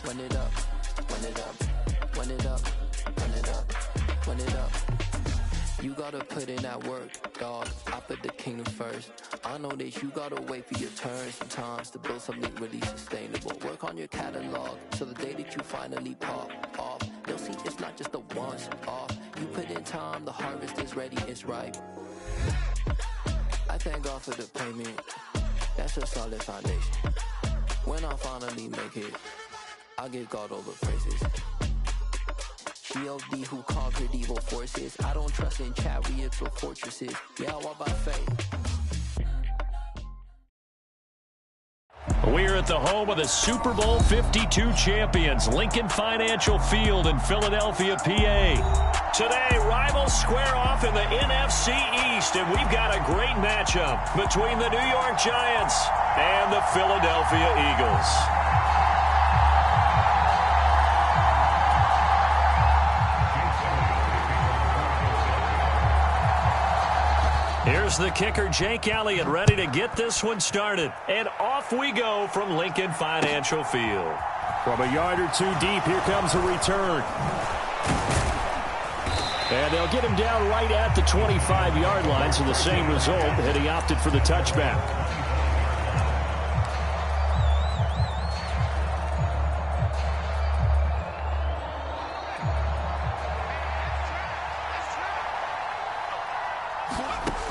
run it up, run it up, run it up, run it up, run it up. You gotta put in that work, dog. I put the kingdom first. I know that you gotta wait for your turn sometimes to build something really sustainable. Work on your catalog, so the day that you finally pop off, you'll see it's not just a once off. You put in time, the harvest is ready, it's ripe. I thank God for the payment. That's a solid foundation. When I finally make it, I'll give God all the praises. G.O.D. who conquered evil forces. I don't trust in chariots or fortresses. Yeah, I walk by faith. We're at the home of the Super Bowl 52 champions, Lincoln Financial Field in Philadelphia, PA. Today, rivals square off in the NFC East, and we've got a great matchup between the New York Giants and the Philadelphia Eagles. Here's the kicker, Jake Elliott, ready to get this one started. And off we go from Lincoln Financial Field. From a yard or two deep, here comes a return. And they'll get him down right at the 25-yard line, so the same result, and he opted for the touchback.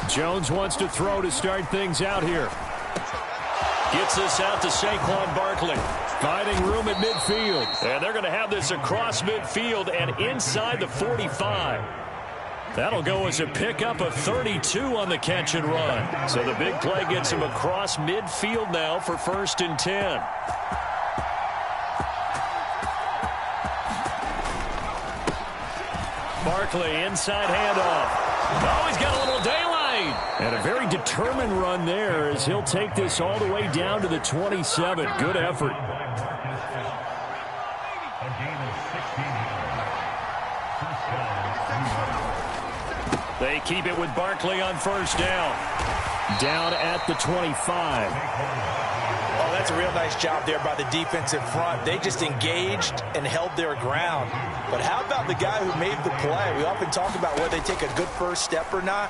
Jones wants to throw to start things out here. Gets this out to Saquon Barkley. Finding room at midfield. And they're going to have this across midfield and inside the 45. That'll go as a pickup of 32 on the catch and run. So the big play gets him across midfield now for 1st and 10. Barkley, inside handoff. Oh, he's got a little daylight. And a very determined run there as he'll take this all the way down to the 27. Good effort. They keep it with Barkley on 1st down. Down at the 25. Oh, that's a real nice job there by the defensive front. They just engaged and held their ground. But how about the guy who made the play? We often talk about whether they take a good first step or not.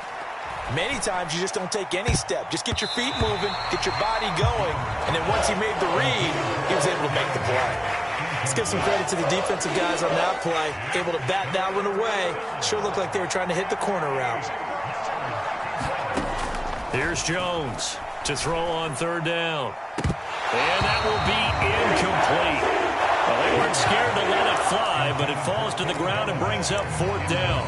Many times you just don't take any step. Just get your feet moving, get your body going, and then once he made the read, he was able to make the play. Let's give some credit to the defensive guys on that play. Able to bat that one away. Sure looked like they were trying to hit the corner route. Here's Jones to throw on 3rd down. And that will be incomplete. Well, they weren't scared to let it fly, but it falls to the ground and brings up 4th down.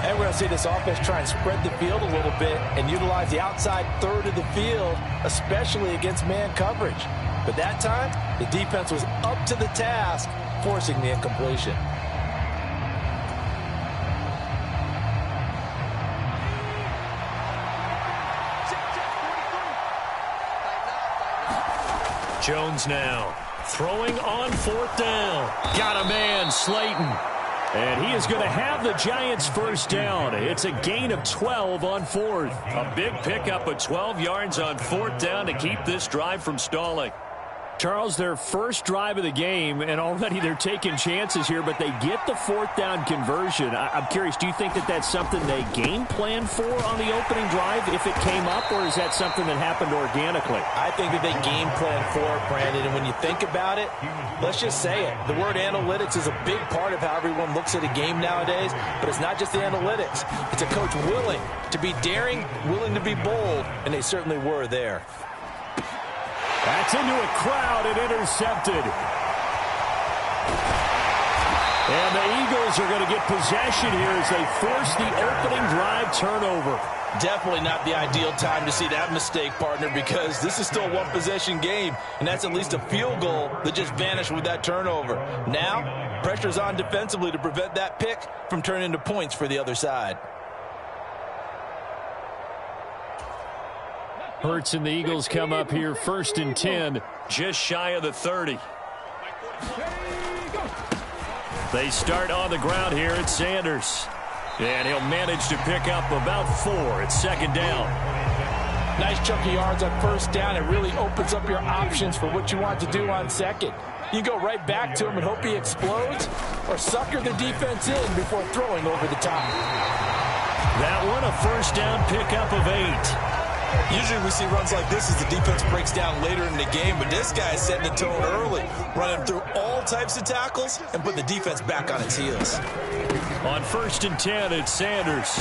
And we're going to see this offense try and spread the field a little bit and utilize the outside third of the field, especially against man coverage. But that time, the defense was up to the task, forcing the incompletion. Jones now throwing on 4th down. Got a man, Slayton. And he is going to have the Giants' 1st down. It's a gain of 12 on 4th. A big pickup of 12 yards on 4th down to keep this drive from stalling. Charles, their first drive of the game, and already they're taking chances here, but they get the 4th down conversion. I'm curious, do you think that that's something they game plan for on the opening drive if it came up, or is that something that happened organically? I think that they game plan for it, Brandon, and when you think about it, let's just say it. The word analytics is a big part of how everyone looks at a game nowadays, but it's not just the analytics. It's a coach willing to be daring, willing to be bold, and they certainly were there. That's into a crowd and intercepted. And the Eagles are going to get possession here as they force the opening drive turnover. Definitely not the ideal time to see that mistake, partner, because this is still a one-possession game, and that's at least a field goal that just vanished with that turnover. Now, pressure's on defensively to prevent that pick from turning into points for the other side. Hurts and the Eagles come up here 1st and 10, just shy of the 30. They start on the ground here at Sanders. And he'll manage to pick up about 4 at 2nd down. Nice chunk of yards on first down. It really opens up your options for what you want to do on second. You go right back to him and hope he explodes, or sucker the defense in before throwing over the top. That one, a first down pickup of 8. Usually we see runs like this as the defense breaks down later in the game, but this guy is setting the tone early, running through all types of tackles and put the defense back on its heels. On 1st and 10, it's Sanders.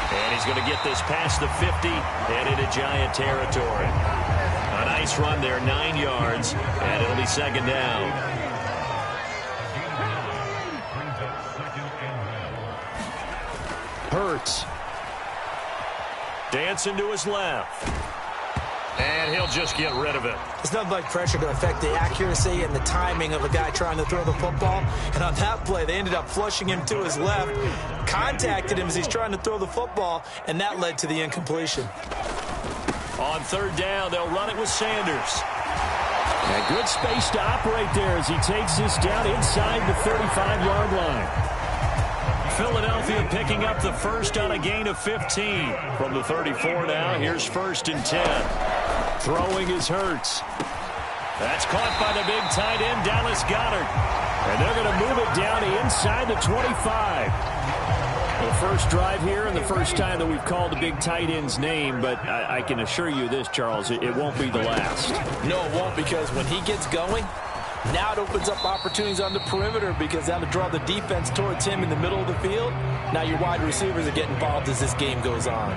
And he's going to get this past the 50 and into Giant territory. A nice run there, 9 yards, and it'll be second down. Hurts. Dancing to his left. And he'll just get rid of it. It's nothing like pressure to affect the accuracy and the timing of a guy trying to throw the football. And on that play, they ended up flushing him to his left, contacted him as he's trying to throw the football, and that led to the incompletion. On 3rd down, they'll run it with Sanders. A good space to operate there as he takes this down inside the 35-yard line. Philadelphia picking up the first on a gain of 15. From the 34 now, here's 1st and 10. Throwing is Hurts. That's caught by the big tight end, Dallas Goedert. And they're going to move it down inside the 25. The first drive here and the first time that we've called the big tight end's name, but I can assure you this, Charles, it won't be the last. No, it won't, because when he gets going, now it opens up opportunities on the perimeter because that'll draw the defense towards him in the middle of the field. Now your wide receivers are getting involved as this game goes on.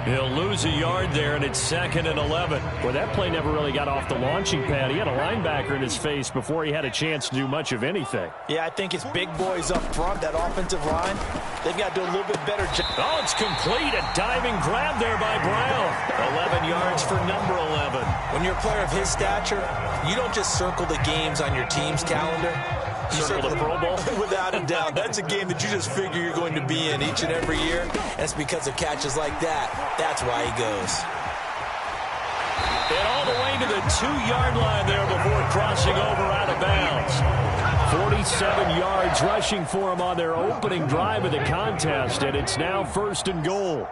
He'll lose a yard there, and it's 2nd and 11. Well, that play never really got off the launching pad. He had a linebacker in his face before he had a chance to do much of anything. Yeah, I think it's big boys up front, that offensive line. They've got to do a little bit better job. Oh, it's complete. A diving grab there by Brown. 11 yards for number 11. When you're a player of his stature, you don't just circle the games on your team's calendar. You circle the Pro Bowl? Without a doubt. That's a game that you just figure you're going to be in each and every year. And it's because of catches like that. That's why he goes. And all the way to the 2-yard line there before crossing over out of bounds. 47 yards rushing for him on their opening drive of the contest, and it's now 1st and goal.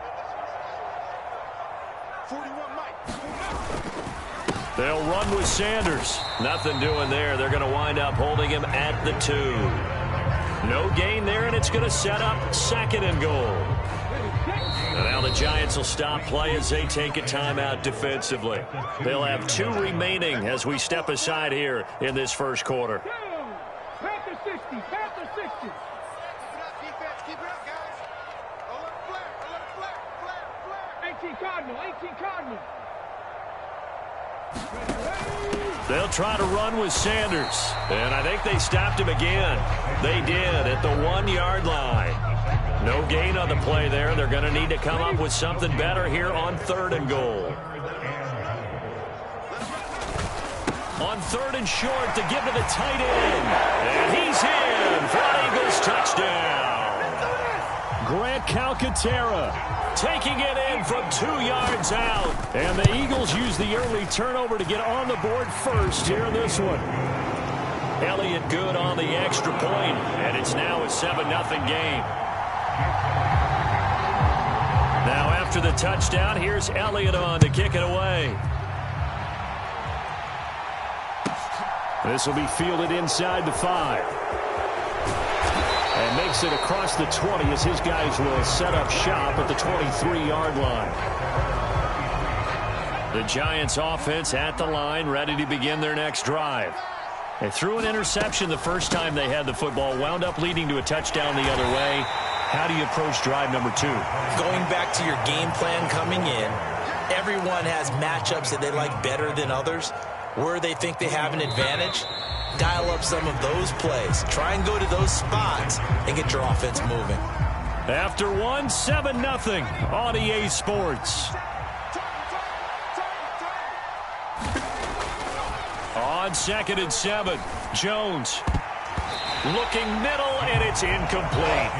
They'll run with Sanders. Nothing doing there. They're going to wind up holding him at the 2. No gain there, and it's going to set up 2nd and goal. And now the Giants will stop play as they take a timeout defensively. They'll have 2 remaining as we step aside here in this first quarter. Panther 60, Panther 60. Keep it up, guys. Flare. 18 Cardinal. They'll try to run with Sanders. And I think they stopped him again. They did at the 1-yard line. No gain on the play there. They're going to need to come up with something better here on 3rd and goal. On 3rd and short to give to the tight end. And he's in for an Eagles touchdown. Grant Calcaterra taking it in from 2 yards out. And the Eagles use the early turnover to get on the board first here in this one. Elliott good on the extra point, and it's now a 7-0 game. Now after the touchdown, here's Elliott on to kick it away. This will be fielded inside the 5. And makes it across the 20 as his guys will set up shop at the 23-yard line. The Giants offense at the line, ready to begin their next drive. They threw an interception the first time they had the football, wound up leading to a touchdown the other way. How do you approach drive number 2? Going back to your game plan coming in, everyone has matchups that they like better than others. Where they think they have an advantage, dial up some of those plays. Try and go to those spots and get your offense moving. After 7-0 on EA Sports. On 2nd and 7, Jones Looking middle, and it's incomplete.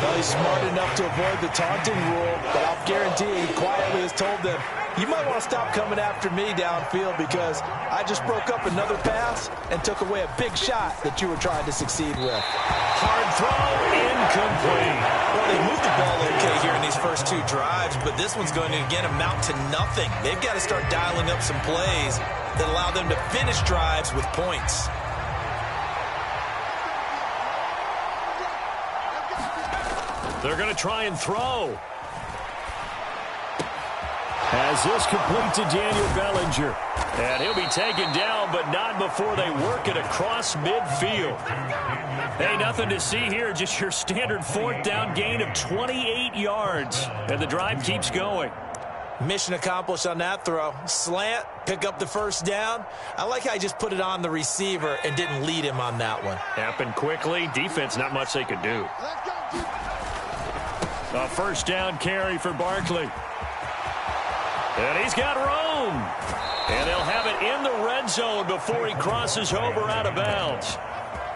Well, he's smart enough to avoid the taunting rule, but I'll guarantee he quietly has told them, you might want to stop coming after me downfield because I just broke up another pass and took away a big shot that you were trying to succeed with. Hard throw, incomplete. Well, they moved the ball okay here in these first two drives, but this one's going to, again, amount to nothing. They've got to start dialing up some plays that allow them to finish drives with points. They're going to try and throw. As this complete to Daniel Bellinger. And he'll be taken down, but not before they work it across midfield. Hey, nothing to see here. Just your standard fourth down gain of 28 yards. And the drive keeps going. Mission accomplished on that throw. Slant, pick up the first down. I like how he just put it on the receiver and didn't lead him on that one. Happened quickly. Defense, not much they could do. A first down carry for Barkley. And he's got room. And they'll have it in the red zone before he crosses over out of bounds.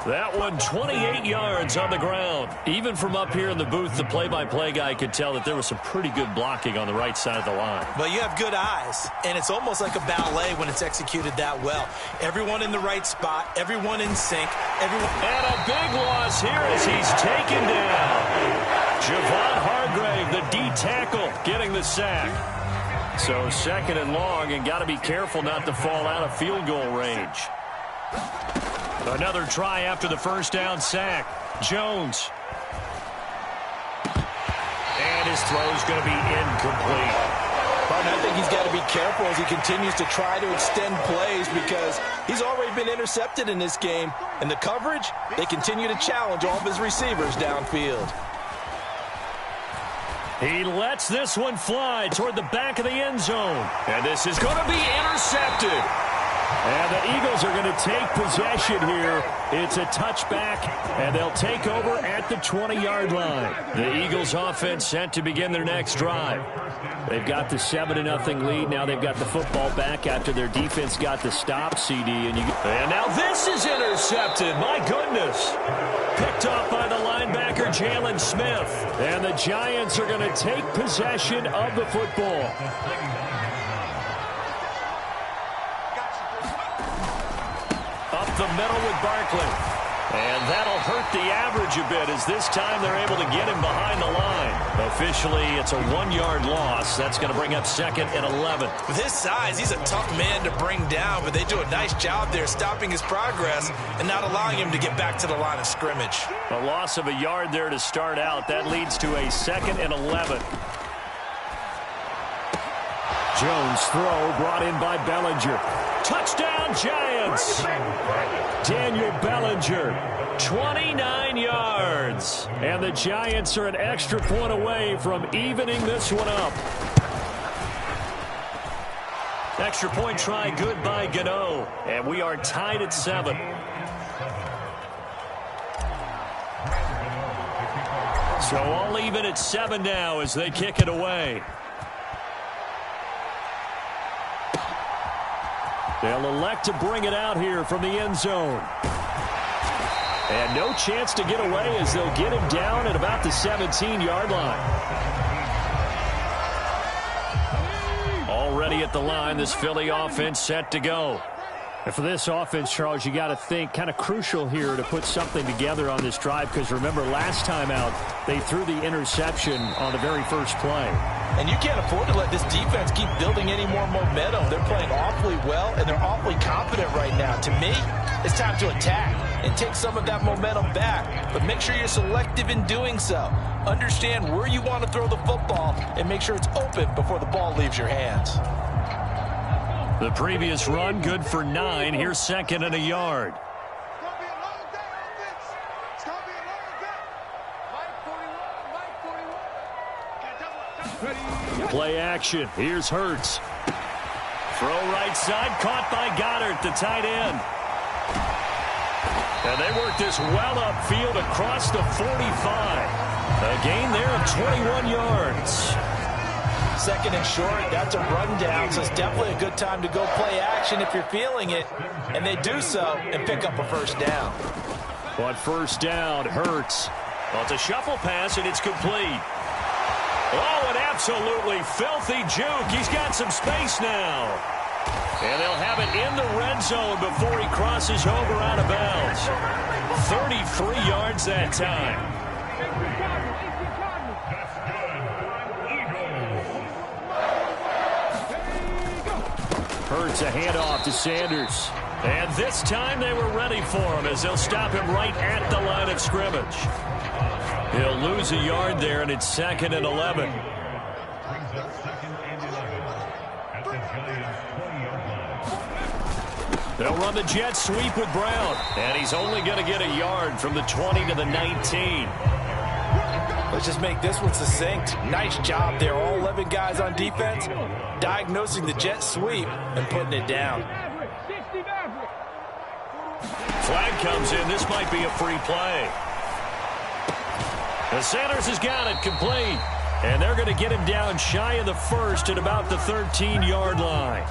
That one 28 yards on the ground. Even from up here in the booth, the play-by-play guy could tell that there was some pretty good blocking on the right side of the line. Well, you have good eyes, and it's almost like a ballet when it's executed that well. Everyone in the right spot, everyone in sync. And a big loss here as he's taken down. Javon Hargrave, the D tackle, getting the sack. So second and long, and got to be careful not to fall out of field goal range. Another try after the first down sack. Jones. And his throw's going to be incomplete. But I think he's got to be careful as he continues to try to extend plays because he's already been intercepted in this game. And the coverage, they continue to challenge all of his receivers downfield. He lets this one fly toward the back of the end zone. And this is going to be intercepted. And the Eagles are going to take possession here. It's a touchback, and they'll take over at the 20-yard line. The Eagles offense set to begin their next drive. They've got the 7-0 lead. Now they've got the football back after their defense got the stop, CD. And now this is intercepted. My goodness. Picked up by the linebacker, Jalen Smith. And the Giants are going to take possession of the football. The middle with Barkley. And that'll hurt the average a bit as this time they're able to get him behind the line. Officially, it's a 1-yard loss. That's going to bring up second and 11. With his size, he's a tough man to bring down, but they do a nice job there stopping his progress and not allowing him to get back to the line of scrimmage. A loss of a yard there to start out. That leads to a second and 11. Jones' throw brought in by Bellinger. Touchdown, Giants! Daniel Bellinger, 29 yards. And the Giants are an extra point away from evening this one up. Extra point try good by Gano. And we are tied at 7. So all even at 7 now as they kick it away. They'll elect to bring it out here from the end zone. And no chance to get away as they'll get him down at about the 17-yard line. Already at the line, this Philly offense set to go. And for this offense, Charles, you got to think kind of crucial here to put something together on this drive because remember last time out they threw the interception on the very first play. And you can't afford to let this defense keep building any more momentum. They're playing awfully well, and they're awfully confident right now. To me, it's time to attack and take some of that momentum back. But make sure you're selective in doing so. Understand where you want to throw the football and make sure it's open before the ball leaves your hands. The previous run good for 9. Here's second and a yard. Play action. Here's Hurts. Throw right side, caught by Goddard, the tight end. And they work this well upfield across the 45. A gain there of 21 yards. Second and short, that's a rundown, so it's definitely a good time to go play action if you're feeling it. And they do so and pick up a first down. On first down, Hurts. Well, it's a shuffle pass, and it's complete. Oh, an absolutely filthy juke. He's got some space now. And they'll have it in the red zone before he crosses over out of bounds. 33 yards that time. Hurts a handoff to Sanders. And this time they were ready for him as they'll stop him right at the line of scrimmage. He'll lose a yard there, and it's 2nd and 11. They'll run the jet sweep with Brown. And he's only going to get a yard from the 20 to the 19. Let's just make this one succinct. Nice job there. All 11 guys on defense diagnosing the jet sweep and putting it down. Flag comes in. This might be a free play. The Sanders has got it complete. And they're going to get him down shy of the first at about the 13-yard line.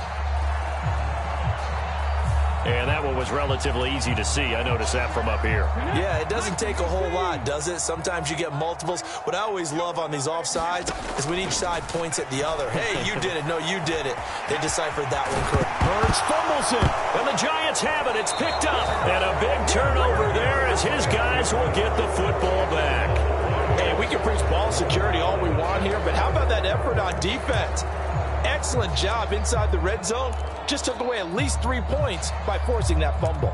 And that one was relatively easy to see. I noticed that from up here. Yeah, it doesn't take a whole lot, does it? Sometimes you get multiples. What I always love on these offsides is when each side points at the other. Hey, you did it. No, you did it. They deciphered that one correct. Hurts fumbles it. And the Giants have it. It's picked up. And a big turnover there as his guys will get the football back. Hey, we can preach ball security all we want here, but how about that effort on defense? Excellent job inside the red zone. Just took away at least 3 points by forcing that fumble.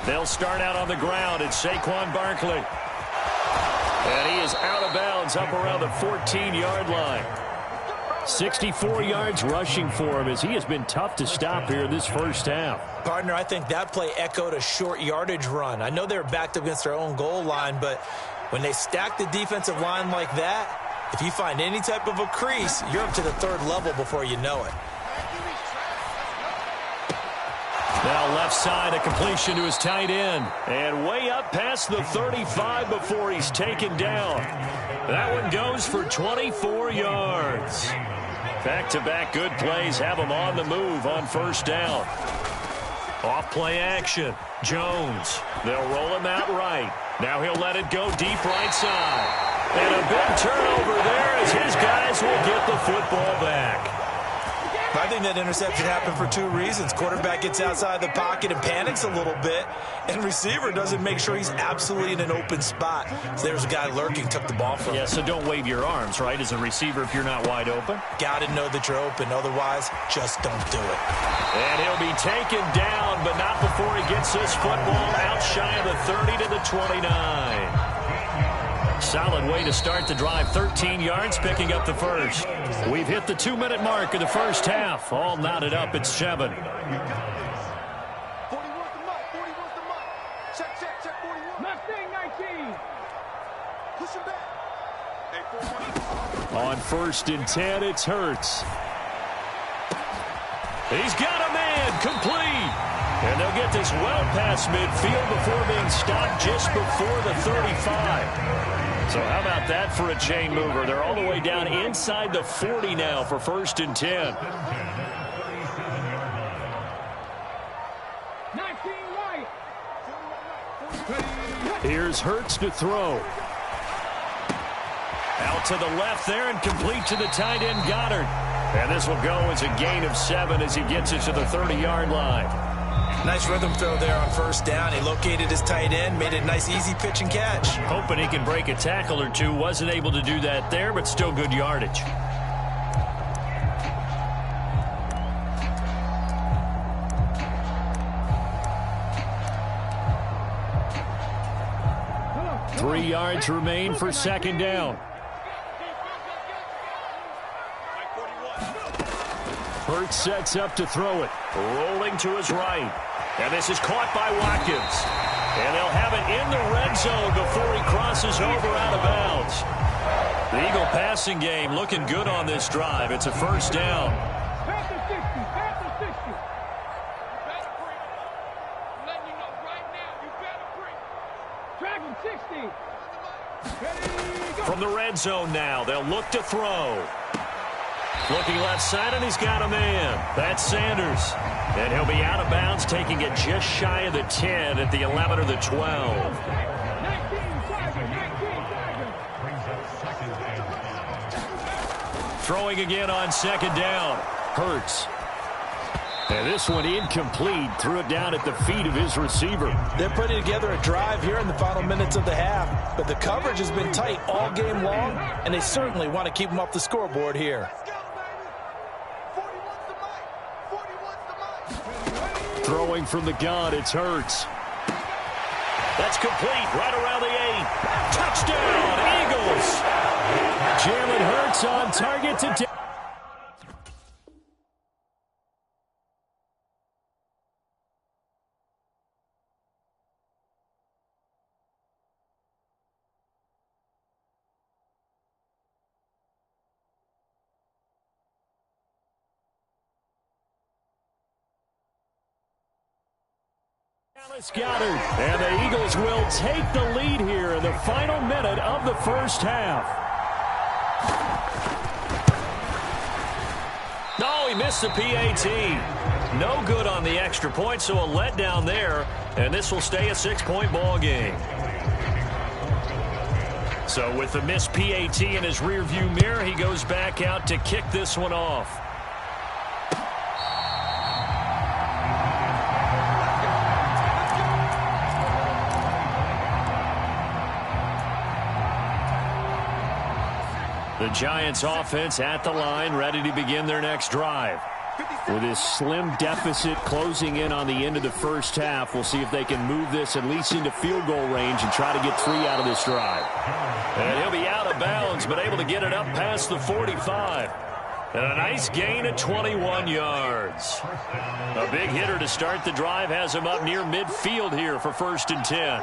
They'll start out on the ground. It's Saquon Barkley. And he is out of bounds up around the 14-yard line. 64 yards rushing for him as he has been tough to stop here in this first half. Partner, I think that play echoed a short yardage run. I know they were backed up against their own goal line, but when they stack the defensive line like that, if you find any type of a crease, you're up to the 3rd level before you know it. Now left side, a completion to his tight end. And way up past the 35 before he's taken down. That one goes for 24 yards. Back-to-back good plays have him on the move on first down. Off play action. Jones. They'll roll him out right. Now he'll let it go deep right side. And a big turnover there as his guys will get the football back. I think that interception happened for 2 reasons. Quarterback gets outside the pocket and panics a little bit, and receiver doesn't make sure he's absolutely in an open spot. So there's a guy lurking, took the ball from him. Yeah, so don't wave your arms, right, as a receiver if you're not wide open. Got to know that you're open. Otherwise, just don't do it. And he'll be taken down, but not before he gets this football out shy of the 30 to the 29. Solid way to start the drive. 13 yards, picking up the first. We've hit the 2-minute mark of the first half. All knotted up at 7. 41 the mark. 41 the mark. Check, 41. Mustang 19. Push him back. Hey, 41. On 1st and 10, it's Hurts. He's got a man, complete. And they'll get this well past midfield before being stopped just before the 35. So how about that for a chain mover? They're all the way down inside the 40 now for 1st and 10. 19 right. Here's Hurts to throw. Out to the left there and complete to the tight end Goddard. And this will go as a gain of 7 as he gets it to the 30-yard line. Nice rhythm throw there on first down. He located his tight end, made it a nice easy pitch and catch. Hoping he can break a tackle or two. Wasn't able to do that there, but still good yardage. Three yards remain for 2nd down. Hurts sets up to throw it. Rolling to his right. And this is caught by Watkins. And they'll have it in the red zone before he crosses over out of bounds. The Eagle passing game looking good on this drive. It's a 1st down. Panther 60. Panther 60. You better break. I'm letting you know right now. You better break. Track him 60. From the red zone now, they'll look to throw. Looking left side, and he's got a man. That's Sanders. And he'll be out of bounds, taking it just shy of the 10 at the 11 or the 12. Throwing again on second down. Hurts. And this one incomplete. Threw it down at the feet of his receiver. They're putting together a drive here in the final minutes of the half. But the coverage has been tight all game long, and they certainly want to keep them off the scoreboard here. Throwing from the gun, it's Hurts. That's complete, right around the 8. Touchdown, Eagles! Jalen Hurts on target today. Goddard. And the Eagles will take the lead here in the final minute of the first half. No, he missed the PAT. No good on the extra point, so a letdown there. And this will stay a 6-point ball game. So with the missed PAT in his rearview mirror, he goes back out to kick this one off. The Giants offense at the line, ready to begin their next drive. With this slim deficit closing in on the end of the first half, we'll see if they can move this at least into field goal range and try to get 3 out of this drive. And he'll be out of bounds, but able to get it up past the 45. And a nice gain of 21 yards. A big hitter to start the drive has him up near midfield here for 1st and 10.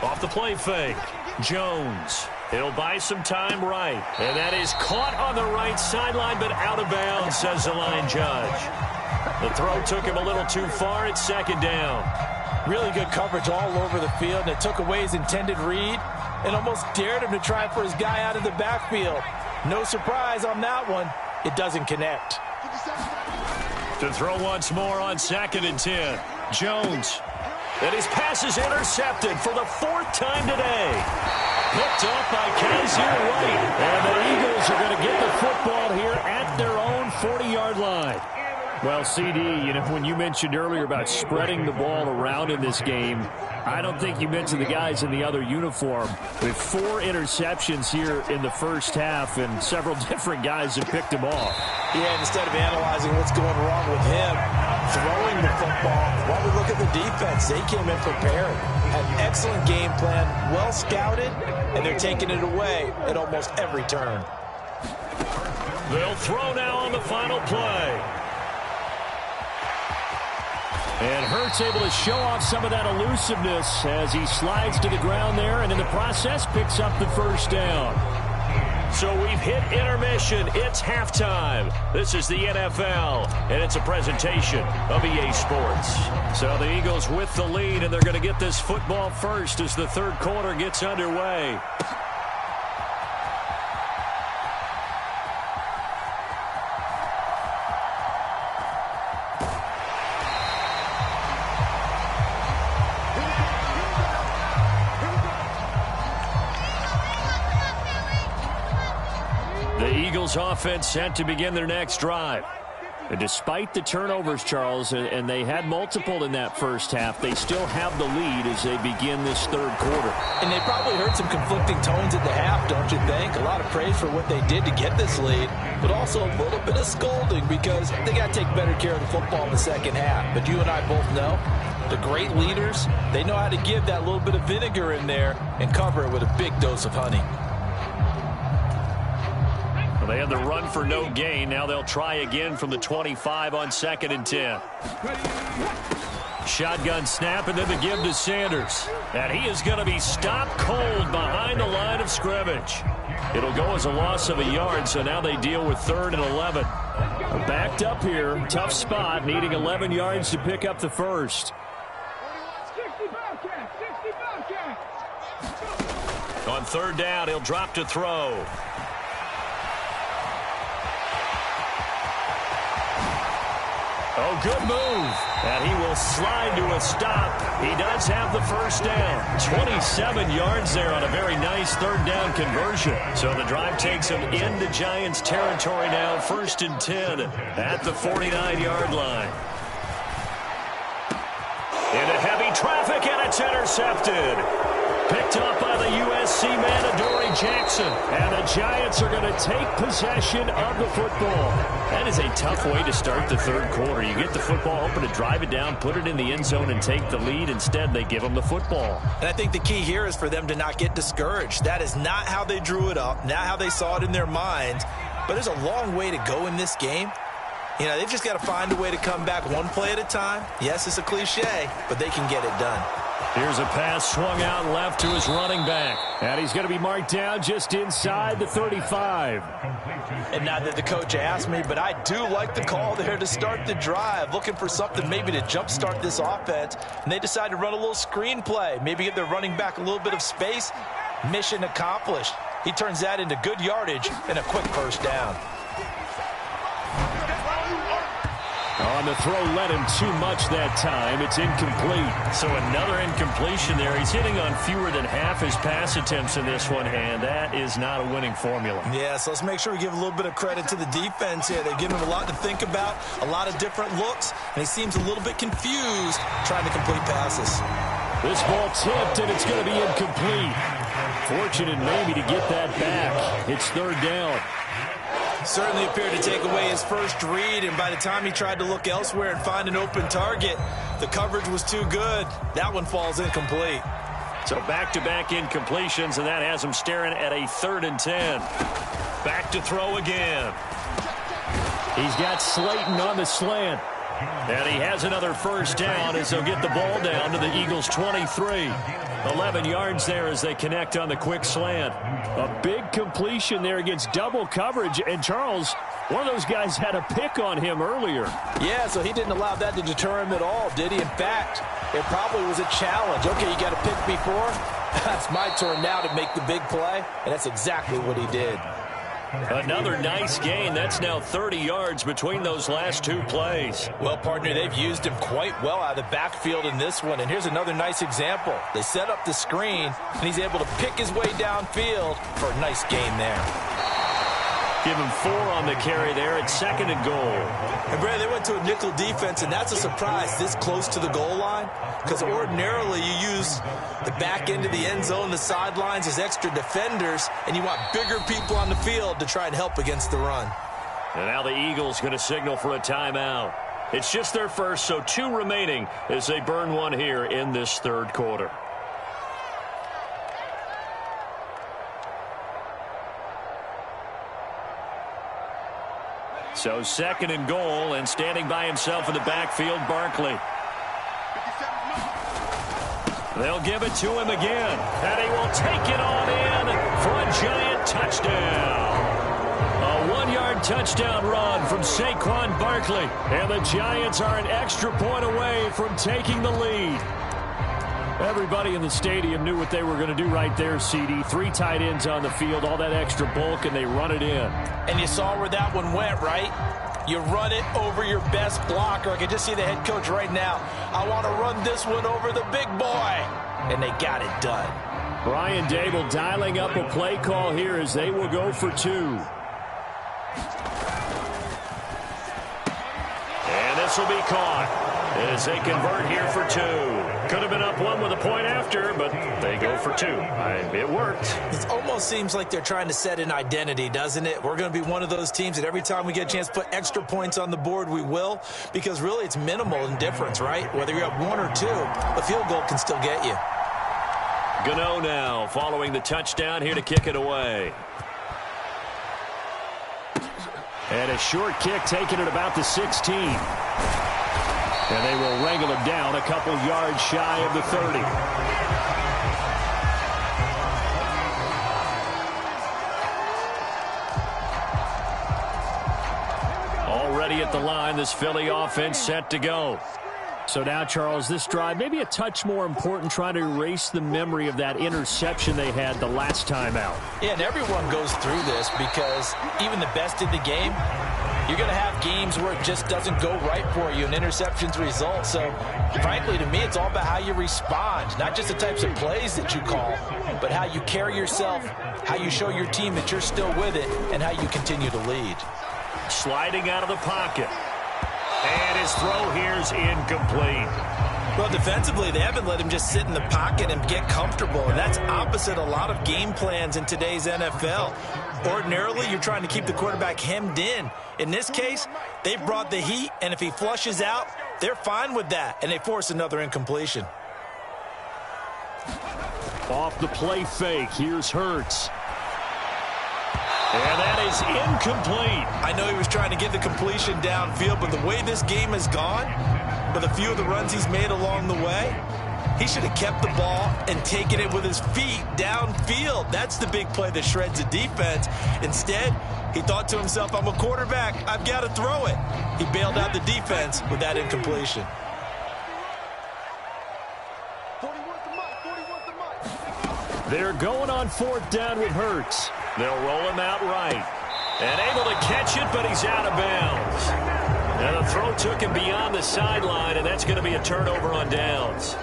Off the play fake, Jones. He'll buy some time right. And that is caught on the right sideline, but out of bounds, says the line judge. The throw took him a little too far. It's 2nd down. Really good coverage all over the field, and it took away his intended read and almost dared him to try for his guy out of the backfield. No surprise on that one. It doesn't connect. To throw once more on 2nd and 10. Jones. And his pass is intercepted for the 4th time today. Picked off by Kaiser White. And the Eagles are going to get the football here at their own 40-yard line. Well, CD, you know, when you mentioned earlier about spreading the ball around in this game, I don't think you mentioned the guys in the other uniform. With 4 interceptions here in the first half, and several different guys have picked them off. Yeah, instead of analyzing what's going wrong with him, throwing the football, while we look at the defense, they came in prepared. Had an excellent game plan, well scouted, and they're taking it away at almost every turn. They'll throw now on the final play. And Hurts able to show off some of that elusiveness as he slides to the ground there, and in the process picks up the 1st down. So we've hit intermission. It's halftime. This is the NFL, and it's a presentation of EA Sports. So the Eagles with the lead, and they're going to get this football first as the 3rd quarter gets underway. Offense set to begin their next drive. And despite the turnovers, Charles, and they had multiple in that first half, they still have the lead as they begin this 3rd quarter. And they probably heard some conflicting tones at the half, don't you think? A lot of praise for what they did to get this lead, but also a little bit of scolding because they got to take better care of the football in the 2nd half. But you and I both know the great leaders, they know how to give that little bit of vinegar in there and cover it with a big dose of honey. They had the run for no gain. Now they'll try again from the 25 on 2nd and 10. Shotgun snap and then the give to Sanders. And he is going to be stopped cold behind the line of scrimmage. It'll go as a loss of a yard, so now they deal with 3rd and 11. Backed up here, tough spot, needing 11 yards to pick up the 1st. On third down, he'll drop to throw. Oh, good move. And he will slide to a stop. He does have the first down. 27 yards there on a very nice third down conversion. So the drive takes him into Giants territory now. 1st and 10 at the 49-yard line. Into heavy traffic, and it's intercepted. Picked up by the USC man, Adoree Jackson. And the Giants are going to take possession of the football. That is a tough way to start the third quarter. You get the football, hoping to drive it down, put it in the end zone, and take the lead. Instead, they give them the football. And I think the key here is for them to not get discouraged. That is not how they drew it up, not how they saw it in their minds. But there's a long way to go in this game. You know, they've just got to find a way to come back one play at a time. Yes, it's a cliche, but they can get it done. Here's a pass swung out left to his running back. And he's going to be marked down just inside the 35. And not that the coach asked me, but I do like the call there to start the drive. Looking for something maybe to jumpstart this offense. And they decide to run a little screen play. Maybe give their running back a little bit of space. Mission accomplished. He turns that into good yardage and a quick first down. On the throw, led him too much that time. It's incomplete. So another incompletion there. He's hitting on fewer than half his pass attempts in this one, and that is not a winning formula. Yeah, so let's make sure we give a little bit of credit to the defense here. They're giving him a lot to think about, a lot of different looks, and he seems a little bit confused trying to complete passes. This ball tipped, and it's going to be incomplete. Fortunate maybe to get that back. It's third down. Certainly appeared to take away his first read, and by the time he tried to look elsewhere and find an open target, the coverage was too good. That one falls incomplete. So back-to-back incompletions, and that has him staring at a 3rd and 10. Back to throw again. He's got Slayton on the slant. And he has another first down as they'll get the ball down to the Eagles' 23. 11 yards there as they connect on the quick slant. A big completion there against double coverage. And Charles, one of those guys had a pick on him earlier. Yeah, so he didn't allow that to deter him at all, did he? In fact, it probably was a challenge. Okay, you got a pick before. That's my turn now to make the big play. And that's exactly what he did. Another nice gain. That's now 30 yards between those last two plays. Well, partner, they've used him quite well out of the backfield in this one. And here's another nice example. They set up the screen, and he's able to pick his way downfield for a nice gain there. Give him 4 on the carry there. It's 2nd and goal. And, Brad, they went to a nickel defense, and that's a surprise this close to the goal line. Because ordinarily you use the back end of the end zone, the sidelines as extra defenders, and you want bigger people on the field to try and help against the run. And now the Eagles going to signal for a timeout. It's just their first, so 2 remaining as they burn one here in this third quarter. So 2nd and goal, and standing by himself in the backfield, Barkley. They'll give it to him again, and he will take it on in for a Giant touchdown. A 1-yard touchdown run from Saquon Barkley, and the Giants are an extra point away from taking the lead. Everybody in the stadium knew what they were going to do right there, CD. 3 tight ends on the field, all that extra bulk, and they run it in. And you saw where that one went, right? You run it over your best blocker. I can just see the head coach right now. I want to run this one over the big boy. And they got it done. Brian Dable dialing up a play call here as they will go for 2. And this will be caught as they convert here for 2. Could have been up 1 with a point after, but they go for 2. It worked. It almost seems like they're trying to set an identity, doesn't it? We're going to be one of those teams that every time we get a chance to put extra points on the board, we will. Because really it's minimal in difference, right? Whether you're up 1 or 2, a field goal can still get you. Gano now following the touchdown here to kick it away. And a short kick taken at about the 16. And they will wrangle him down a couple yards shy of the 30. Already at the line, this Philly offense set to go. So now, Charles, this drive maybe a touch more important, trying to erase the memory of that interception they had the last time out. Yeah, and everyone goes through this because even the best in the game, you're going to have games where it just doesn't go right for you and interceptions result. So, frankly, to me, it's all about how you respond, not just the types of plays that you call, but how you carry yourself, how you show your team that you're still with it, and how you continue to lead. Sliding out of the pocket. And his throw here's incomplete. Well, defensively, they haven't let him just sit in the pocket and get comfortable, and that's opposite a lot of game plans in today's NFL. Ordinarily, you're trying to keep the quarterback hemmed in. In this case, they brought the heat, and if he flushes out, they're fine with that, and they force another incompletion. Off the play fake, here's Hurts. And that is incomplete. I know he was trying to get the completion downfield, but the way this game has gone, with a few of the runs he's made along the way, he should have kept the ball and taken it with his feet downfield. That's the big play that shreds the defense. Instead, he thought to himself, I'm a quarterback, I've got to throw it. He bailed out the defense with that incompletion. They're going on fourth down with Hurts. They'll roll him out right. And able to catch it, but he's out of bounds. And the throw took him beyond the sideline, and that's going to be a turnover on downs.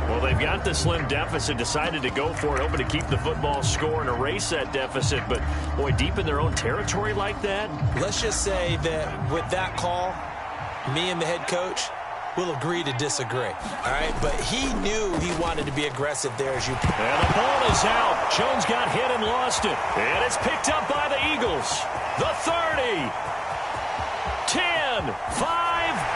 Well, they've got the slim deficit, decided to go for it, hoping to keep the football score and erase that deficit. But, boy, deep in their own territory like that? Let's just say that with that call, me and the head coach will agree to disagree. All right, but he knew he wanted to be aggressive there as you. And the ball is out. Jones got hit and lost it. And it's picked up by the Eagles. The 30. 10, 5,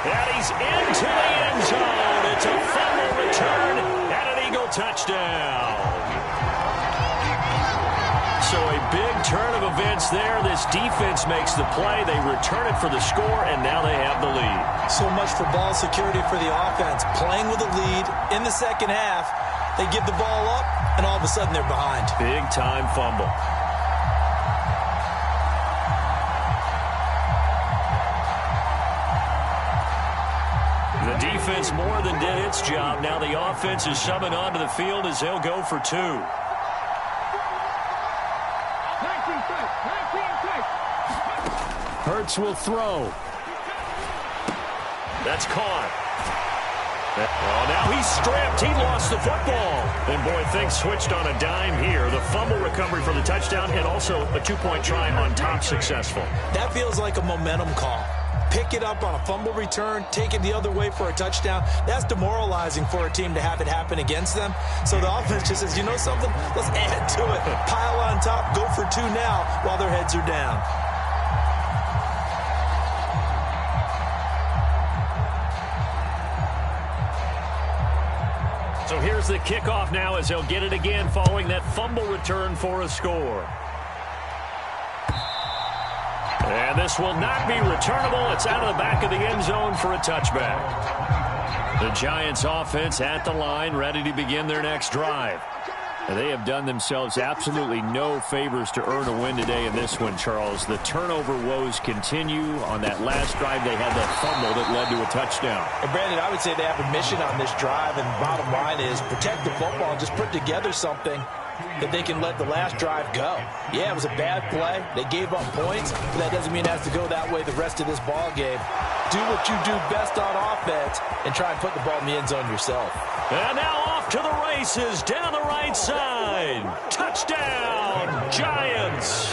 and he's into the end zone. It's a fumble return and an Eagle touchdown. So a big turn of events there. This defense makes the play. They return it for the score, and now they have the lead. So much for ball security for the offense. Playing with a lead in the second half, they give the ball up, and all of a sudden they're behind. Big-time fumble. The defense more than did its job. Now the offense is summoned onto the field as they'll go for two. Hurts will throw. That's caught. Oh, now he's stripped. He lost the football. And, boy, things switched on a dime here. The fumble recovery for the touchdown and also a two-point try on top successful. That feels like a momentum call. Pick it up on a fumble return, take it the other way for a touchdown. That's demoralizing for a team to have it happen against them. So the offense just says, you know something? Let's add to it. Pile on top, go for two now while their heads are down. So here's the kickoff now as they'll get it again following that fumble return for a score. And this will not be returnable. It's out of the back of the end zone for a touchback. The Giants offense at the line, ready to begin their next drive. And they have done themselves absolutely no favors to earn a win today in this one, Charles. The turnover woes continue. On that last drive, they had that fumble that led to a touchdown. And, Brandon, I would say they have a mission on this drive, and bottom line is protect the football and just put together something that they can let the last drive go. Yeah, it was a bad play. They gave up points, but that doesn't mean it has to go that way the rest of this ball game. Do what you do best on offense and try and put the ball in the end zone yourself. And now off to the races down the right side. Touchdown, Giants.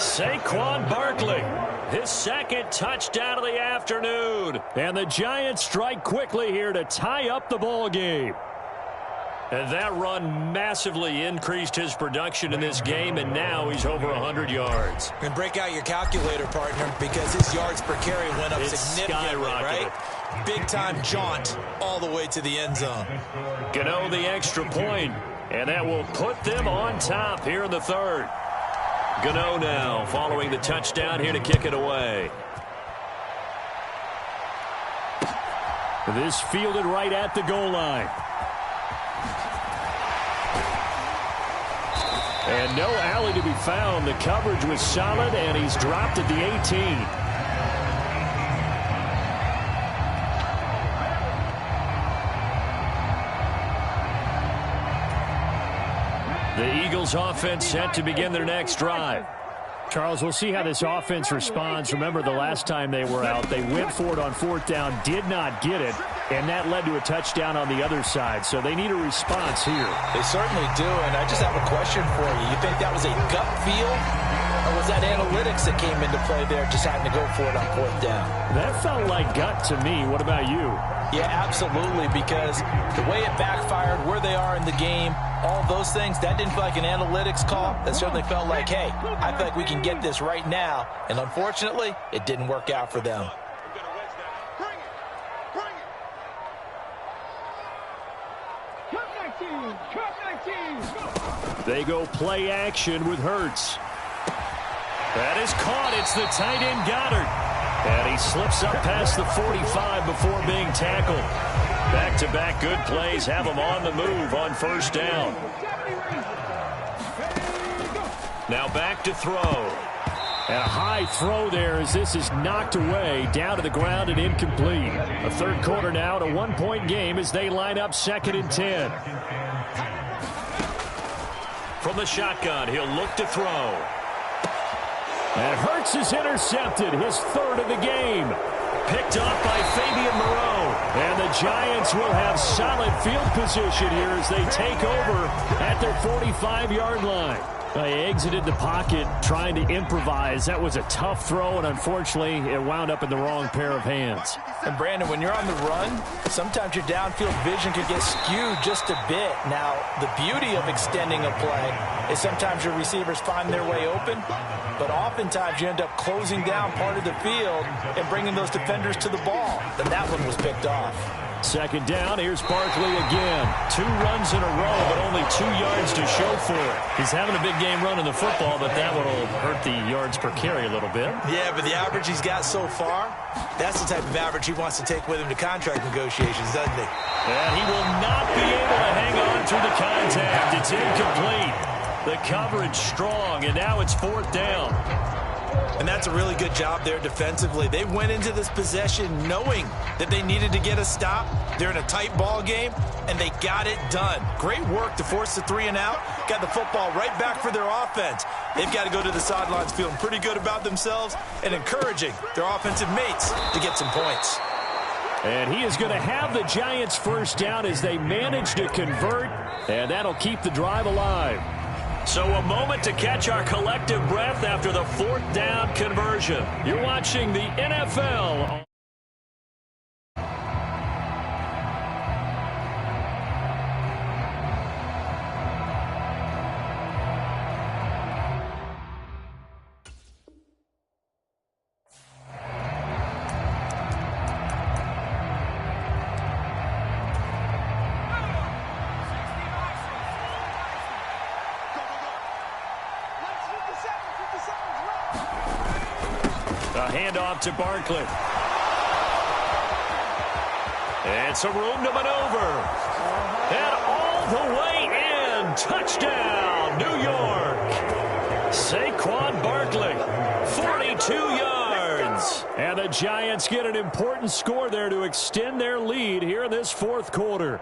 Saquon Barkley, his second touchdown of the afternoon. And the Giants strike quickly here to tie up the ball game. And that run massively increased his production in this game, and now he's over 100 yards. And break out your calculator, partner, because his yards per carry went up significantly, right? Big-time jaunt all the way to the end zone. Gano the extra point, and that will put them on top here in the third. Gano now following the touchdown here to kick it away. This fielded right at the goal line. And no alley to be found. The coverage was solid, and he's dropped at the 18. The Eagles offense set to begin their next drive. Charles, we'll see how this offense responds. Remember, the last time they were out, they went for it on fourth down, did not get it, and that led to a touchdown on the other side. So they need a response here. They certainly do, and I just have a question for you. You think that was a gut feel, or was that analytics that came into play there, just having to go for it on fourth down? That felt like gut to me. What about you? Yeah, absolutely, because the way it backfired, where they are in the game, all those things, that didn't feel like an analytics call. That certainly felt like, hey, I feel like we can get this right now. And unfortunately, it didn't work out for them. They go play action with Hurts. That is caught. It's the tight end Goddard. And he slips up past the 45 before being tackled. Back-to-back good plays have him on the move on first down. Now back to throw. And a high throw there as this is knocked away, down to the ground and incomplete. A third quarter now, and a one-point game as they line up 2nd and 10. From the shotgun, he'll look to throw. And Hurts is intercepted, his third of the game. Picked off by Fabian Moreau. And the Giants will have solid field position here as they take over at their 45-yard line. They exited the pocket trying to improvise. That was a tough throw, and unfortunately, it wound up in the wrong pair of hands. And, Brandon, when you're on the run, sometimes your downfield vision could get skewed just a bit. Now, the beauty of extending a play is sometimes your receivers find their way open, but oftentimes you end up closing down part of the field and bringing those defenders to the ball. And that one was picked off. 2nd down, here's Barkley again. 2 runs in a row, but only 2 yards to show for it. He's having a big game running the football, but that one will hurt the yards per carry a little bit. Yeah, but the average he's got so far, that's the type of average he wants to take with him to contract negotiations, doesn't he? And he will not be able to hang on through the contact. It's incomplete. The coverage strong, and now it's 4th down. And that's a really good job there defensively. They went into this possession knowing that they needed to get a stop. They're in a tight ball game, and they got it done. Great work to force the 3 and out. Got the football right back for their offense. They've got to go to the sidelines feeling pretty good about themselves and encouraging their offensive mates to get some points. And he is going to have the Giants first down as they manage to convert, and that'll keep the drive alive. So a moment to catch our collective breath after the 4th down conversion. You're watching the NFL. Handoff to Barkley. And some room to maneuver. And all the way in. Touchdown, New York. Saquon Barkley, 42 yards. And the Giants get an important score there to extend their lead here in this 4th quarter.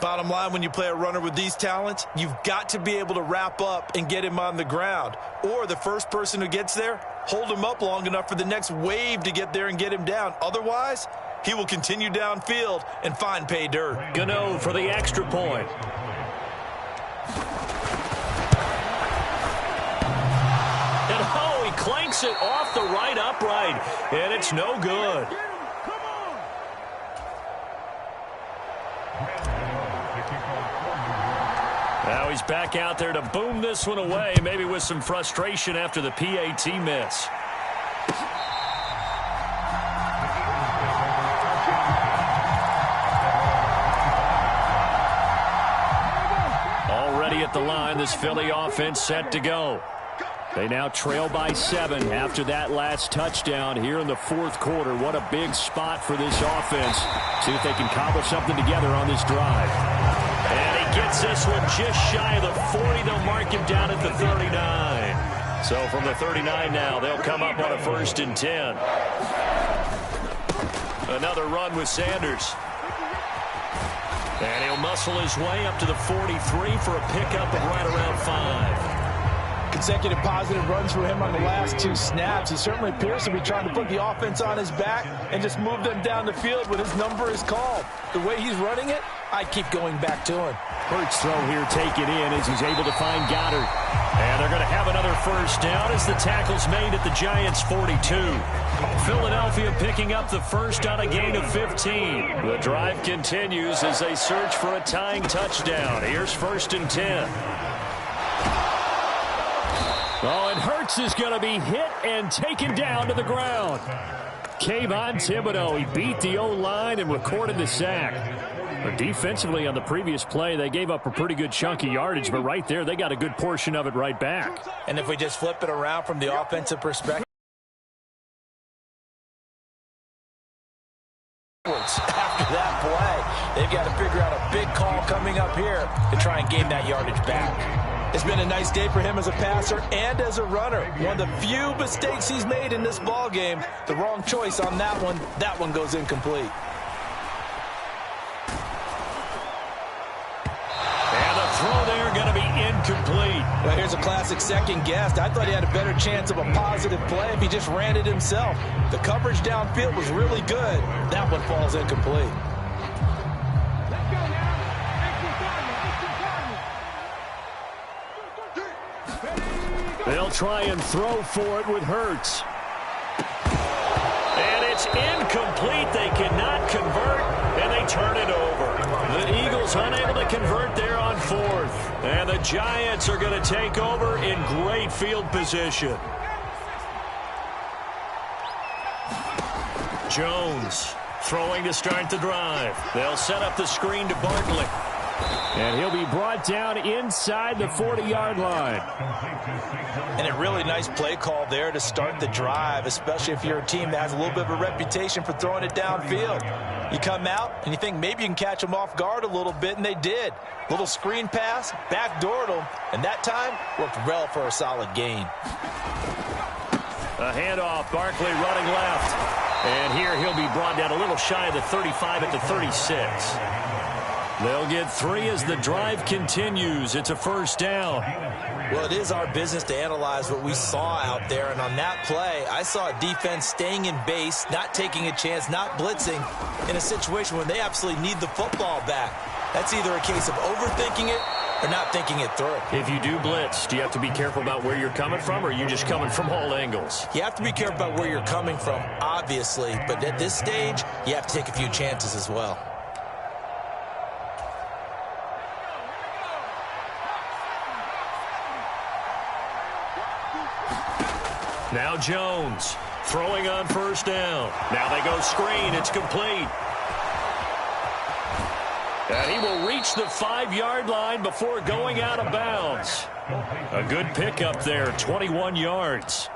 Bottom line, when you play a runner with these talents, you've got to be able to wrap up and get him on the ground. Or the first person who gets there, hold him up long enough for the next wave to get there and get him down. Otherwise, he will continue downfield and find pay dirt. Gano for the extra point. And oh, he clanks it off the right upright. And it's no good. Now he's back out there to boom this one away, maybe with some frustration after the PAT miss. Already at the line, this Philly offense set to go. They now trail by 7 after that last touchdown here in the 4th quarter. What a big spot for this offense. See if they can cobble something together on this drive. And he gets this one just shy of the 40. They'll mark him down at the 39. So from the 39 now, they'll come up on a 1st and 10. Another run with Sanders. And he'll muscle his way up to the 43 for a pickup of right around 5. Consecutive positive runs for him on the last 2 snaps. He certainly appears to be trying to put the offense on his back and just move them down the field when his number is called. The way he's running it, I keep going back to him. Hurts throw here taken in as he's able to find Goddard. And they're going to have another first down as the tackle's made at the Giants' 42. Philadelphia picking up the first on a gain of 15. The drive continues as they search for a tying touchdown. Here's 1st and 10. Oh, and Hurts is going to be hit and taken down to the ground. Kayvon Thibodeau, he beat the O-line and recorded the sack. But defensively on the previous play, they gave up a pretty good chunk of yardage, but right there, they got a good portion of it right back. And if we just flip it around from the offensive perspective, after that play, they've got to figure out a big call coming up here to try and gain that yardage back. It's been a nice day for him as a passer and as a runner. One of the few mistakes he's made in this ball game. The wrong choice on that one. That one goes incomplete. And the throw there going to be incomplete. Well, here's a classic second guess. I thought he had a better chance of a positive play if he just ran it himself. The coverage downfield was really good. That one falls incomplete. They'll try and throw for it with Hurts. And it's incomplete. They cannot convert, and they turn it over. The Eagles unable to convert there on 4th. And the Giants are going to take over in great field position. Jones throwing to start the drive. They'll set up the screen to Barkley. And he'll be brought down inside the 40-yard line. And a really nice play call there to start the drive, especially if you're a team that has a little bit of a reputation for throwing it downfield. You come out and you think maybe you can catch them off guard a little bit, and they did. Little screen pass, backdoored them, and that time worked well for a solid gain. A handoff, Barkley running left. And here he'll be brought down a little shy of the 35 at the 36. They'll get 3 as the drive continues. It's a first down. Well, it is our business to analyze what we saw out there. And on that play, I saw a defense staying in base, not taking a chance, not blitzing in a situation when they absolutely need the football back. That's either a case of overthinking it or not thinking it through. If you do blitz, do you have to be careful about where you're coming from, or are you just coming from all angles? You have to be careful about where you're coming from, obviously. But at this stage, you have to take a few chances as well. Now Jones throwing on first down. Now they go screen. It's complete. And he will reach the 5-yard line before going out of bounds. A good pickup there, 21 yards.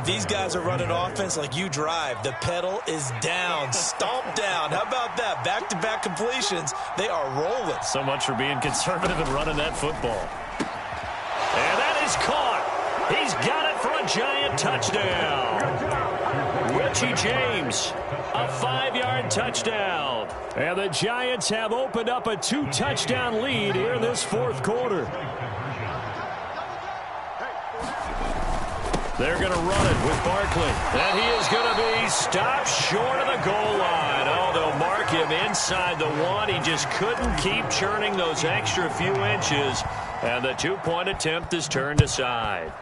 These guys are running offense like you drive. The pedal is down, stomp down. How about that? Back-to-back completions. They are rolling. So much for being conservative and running that football. And that is caught. He's got it for a Giant touchdown. Richie James, a 5-yard touchdown. And the Giants have opened up a 2-touchdown lead here in this 4th quarter. They're going to run it with Barkley. And he is going to be stopped short of the goal line. Oh, they'll mark him inside the 1. He just couldn't keep churning those extra few inches. And the 2-point attempt is turned aside.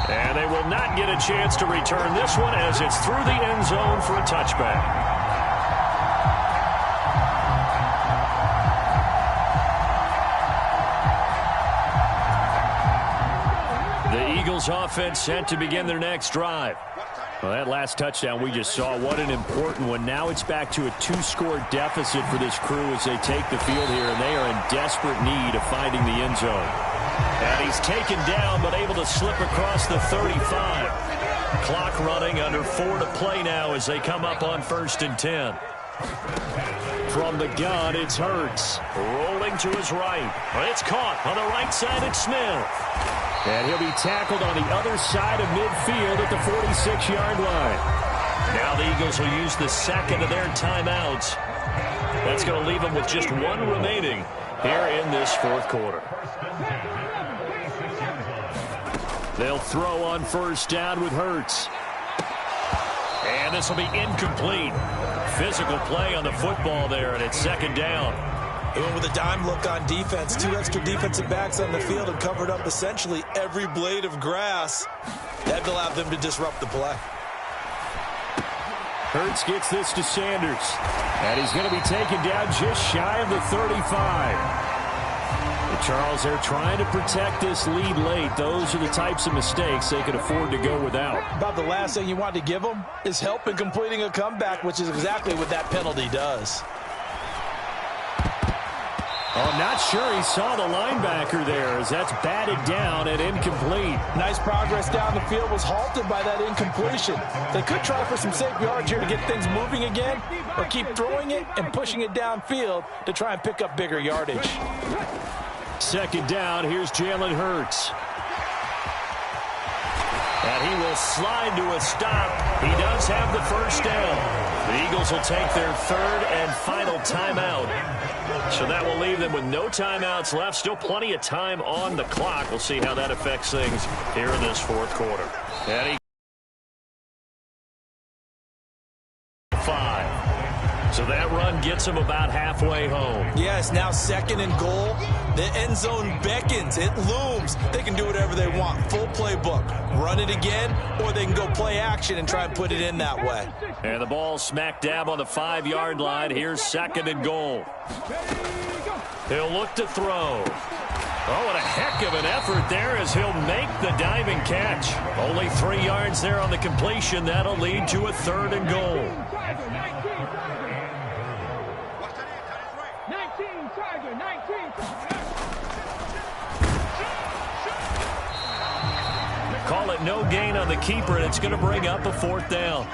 And they will not get a chance to return this one as it's through the end zone for a touchback. The Eagles offense set to begin their next drive. Well, that last touchdown we just saw, what an important one. Now it's back to a 2-score deficit for this crew as they take the field here, and they are in desperate need of finding the end zone. And he's taken down but able to slip across the 35. Clock running, under 4 to play now as they come up on 1st and 10. From the gun, it's Hurts. Rolling to his right. It's caught on the right side. It's Smith. And he'll be tackled on the other side of midfield at the 46-yard line. Now the Eagles will use the second of their timeouts. That's going to leave them with just one remaining here in this fourth quarter. They'll throw on first down with Hurts. And this will be incomplete. Physical play on the football there, and it's second down. He went with a dime look on defense. 2 extra defensive backs on the field and covered up essentially every blade of grass. That allowed them to disrupt the play. Hurts gets this to Sanders. And he's going to be taken down just shy of the 35. Charles, they're trying to protect this lead late. Those are the types of mistakes they can afford to go without. About the last thing you want to give them is help in completing a comeback, which is exactly what that penalty does. Oh, I'm not sure he saw the linebacker there as that's batted down and incomplete. Nice progress down the field was halted by that incompletion. They could try for some safe yards here to get things moving again, or keep throwing it and pushing it downfield to try and pick up bigger yardage. Second down, here's Jalen Hurts. And he will slide to a stop. He does have the first down. The Eagles will take their third and final timeout. So that will leave them with no timeouts left. Still plenty of time on the clock. We'll see how that affects things here in this fourth quarter. And he 5. So that run gets him about halfway home. Yes, now second and goal. The end zone beckons. It looms. They can do whatever they want. Full playbook. Run it again, or they can go play action and try and put it in that way. And the ball smack dab on the 5-yard line. Here's second and goal. He'll look to throw. Oh, what a heck of an effort there as he'll make the diving catch. Only 3 yards there on the completion. That'll lead to a third and goal. 19, Tiger, 19. Call it no gain on the keeper, and it's going to bring up a fourth down.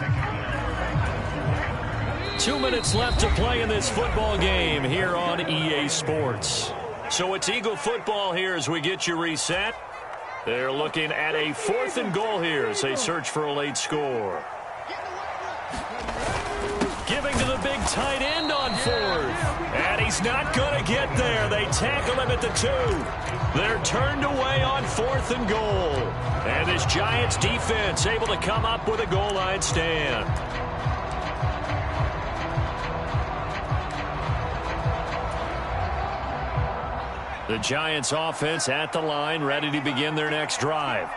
2 minutes left to play in this football game here on EA Sports. So it's Eagle football here as we get you reset. They're looking at a fourth and goal here as they search for a late score. Giving to the big tight end on fourth. And he's not going to get there. They tackle him at the 2. They're turned away on fourth and goal. And this Giants defense able to come up with a goal line stand. The Giants offense at the line, ready to begin their next drive.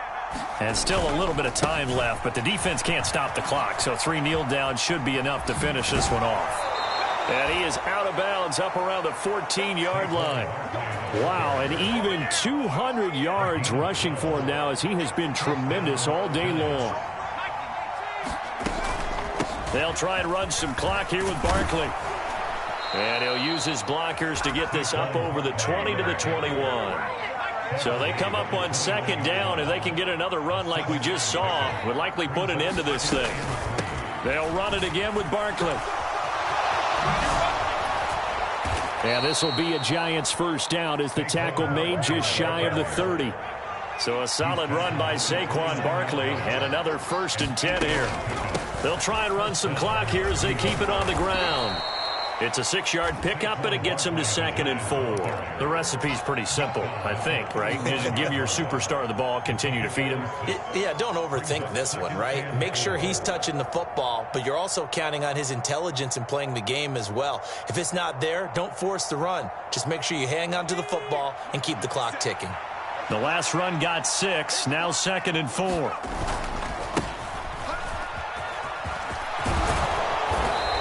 And still a little bit of time left, but the defense can't stop the clock, so 3 kneel downs should be enough to finish this one off. And he is out of bounds up around the 14-yard line. Wow, and even 200 yards rushing for him now as he has been tremendous all day long. They'll try and run some clock here with Barkley. And he'll use his blockers to get this up over the 20 to the 21. So they come up on second down, and they can get another run like we just saw. Would likely put an end to this thing. They'll run it again with Barkley. And this will be a Giants first down as the tackle made just shy of the 30. So a solid run by Saquon Barkley and another 1st and 10 here. They'll try and run some clock here as they keep it on the ground. It's a 6-yard pickup, and it gets him to 2nd and 4. The recipe's pretty simple, I think, right? Just give your superstar the ball, continue to feed him. Yeah, don't overthink this one, right? Make sure he's touching the football, but you're also counting on his intelligence in playing the game as well. If it's not there, don't force the run. Just make sure you hang on to the football and keep the clock ticking. The last run got 6, now 2nd and 4.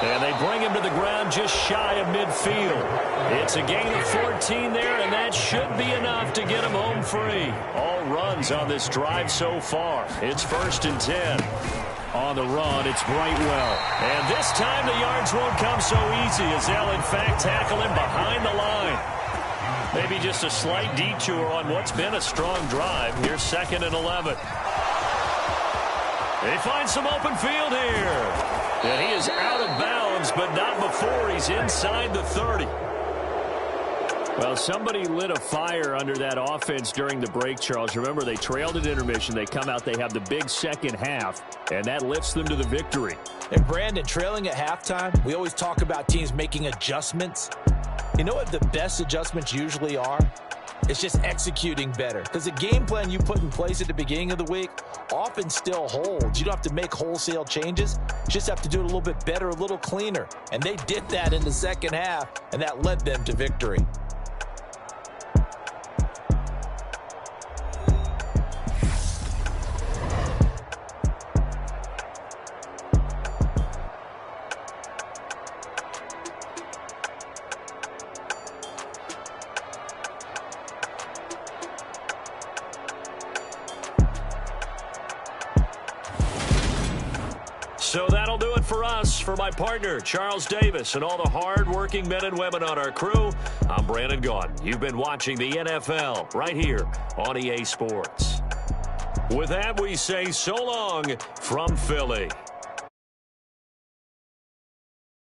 And they bring him to the ground just shy of midfield. It's a gain of 14 there, and that should be enough to get him home free. All runs on this drive so far. It's 1st and 10. On the run, it's Brightwell. And this time the yards won't come so easy as they'll, in fact, tackle him behind the line. Maybe just a slight detour on what's been a strong drive. Here's 2nd and 11. They find some open field here. And he is out of bounds, but not before he's inside the 30. Well, somebody lit a fire under that offense during the break, Charles. Remember, they trailed at intermission. They come out, they have the big second half, and that lifts them to the victory. And Brandon, trailing at halftime, we always talk about teams making adjustments. You know what the best adjustments usually are? It's just executing better. Because the game plan you put in place at the beginning of the week often still holds. You don't have to make wholesale changes. You just have to do it a little bit better, a little cleaner. And they did that in the second half, and that led them to victory. So that'll do it for us. For my partner, Charles Davis, and all the hard-working men and women on our crew, I'm Brandon Gaudin. You've been watching the NFL right here on EA Sports. With that, we say so long from Philly.